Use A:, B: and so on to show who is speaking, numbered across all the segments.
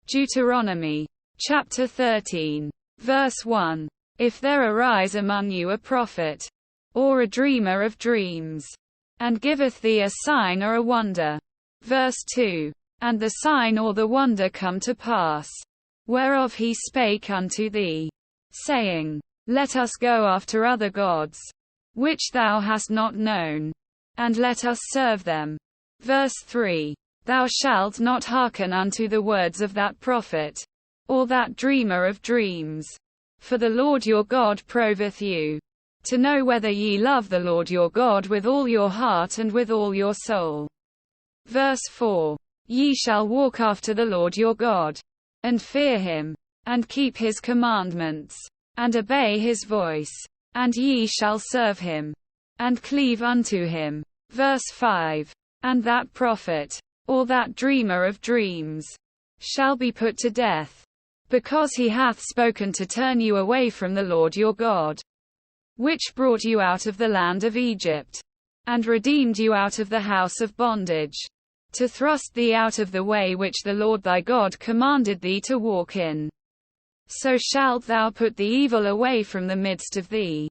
A: Deuteronomy, chapter 13, verse 1. If there arise among you a prophet, or a dreamer of dreams, and giveth thee a sign or a wonder. Verse 2. And the sign or the wonder come to pass, whereof he spake unto thee, saying, Let us go after other gods, which thou hast not known, and let us serve them. Verse 3. Thou shalt not hearken unto the words of that prophet, or that dreamer of dreams. For the Lord your God proveth you, to know whether ye love the Lord your God with all your heart and with all your soul. Verse 4. Ye shall walk after the Lord your God, and fear him, and keep his commandments, and obey his voice, and ye shall serve him, and cleave unto him. Verse 5. And that prophet, or that dreamer of dreams, shall be put to death, because he hath spoken to turn you away from the Lord your God, which brought you out of the land of Egypt, and redeemed you out of the house of bondage, to thrust thee out of the way which the Lord thy God commanded thee to walk in. So shalt thou put the evil away from the midst of thee.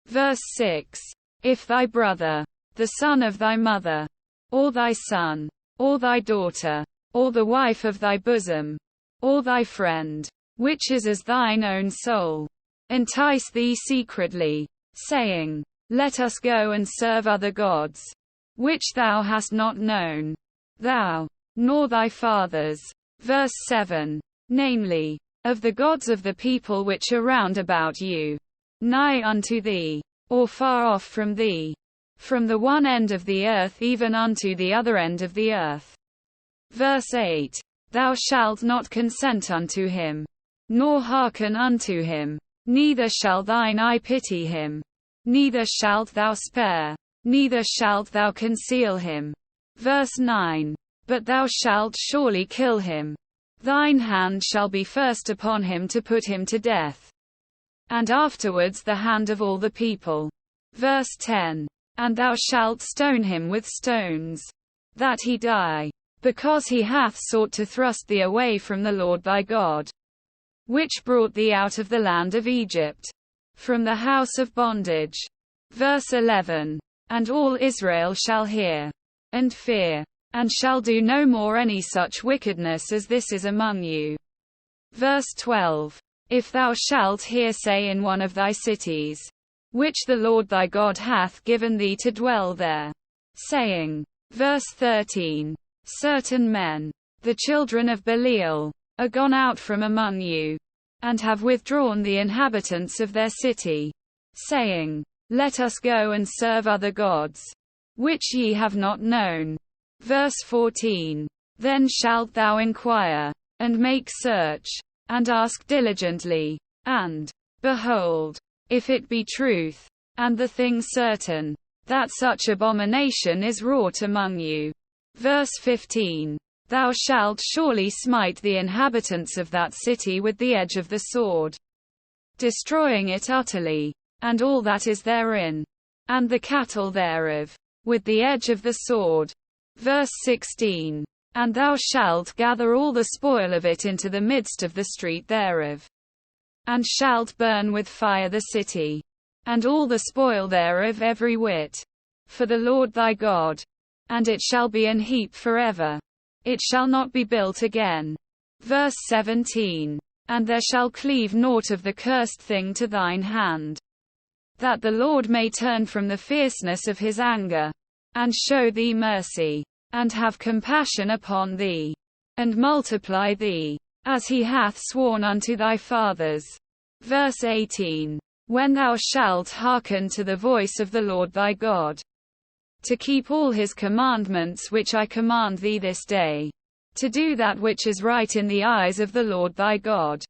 A: Verse 6. If thy brother, the son of thy mother, or thy son, or thy daughter, or the wife of thy bosom, or thy friend, which is as thine own soul, entice thee secretly, saying, Let us go and serve other gods, which thou hast not known, thou, nor thy fathers. Verse 7. Namely, of the gods of the people which are round about you, nigh unto thee, or far off from thee, from the one end of the earth even unto the other end of the earth. Verse 8. Thou shalt not consent unto him, nor hearken unto him, neither shall thine eye pity him, neither shalt thou spare, neither shalt thou conceal him. Verse 9. But thou shalt surely kill him. Thine hand shall be first upon him to put him to death, and afterwards the hand of all the people. Verse 10. And thou shalt stone him with stones, that he die, because he hath sought to thrust thee away from the Lord thy God, which brought thee out of the land of Egypt, from the house of bondage. Verse 11. And all Israel shall hear, and fear, and shall do no more any such wickedness as this is among you. Verse 12. If thou shalt hear say in one of thy cities, which the Lord thy God hath given thee to dwell there, saying, verse 13, certain men, the children of Belial, are gone out from among you, and have withdrawn the inhabitants of their city, saying, Let us go and serve other gods, which ye have not known. Verse 14. Then shalt thou inquire, and make search, and ask diligently, and, behold, if it be truth, and the thing certain, that such abomination is wrought among you. Verse 15. Thou shalt surely smite the inhabitants of that city with the edge of the sword, destroying it utterly, and all that is therein, and the cattle thereof, with the edge of the sword. Verse 16. And thou shalt gather all the spoil of it into the midst of the street thereof, and shalt burn with fire the city, and all the spoil thereof every whit, for the Lord thy God. And it shall be an heap forever. It shall not be built again. Verse 17. And there shall cleave naught of the cursed thing to thine hand, that the Lord may turn from the fierceness of his anger, and show thee mercy, and have compassion upon thee, and multiply thee, as he hath sworn unto thy fathers. Verse 18. When thou shalt hearken to the voice of the Lord thy God, to keep all his commandments which I command thee this day, to do that which is right in the eyes of the Lord thy God,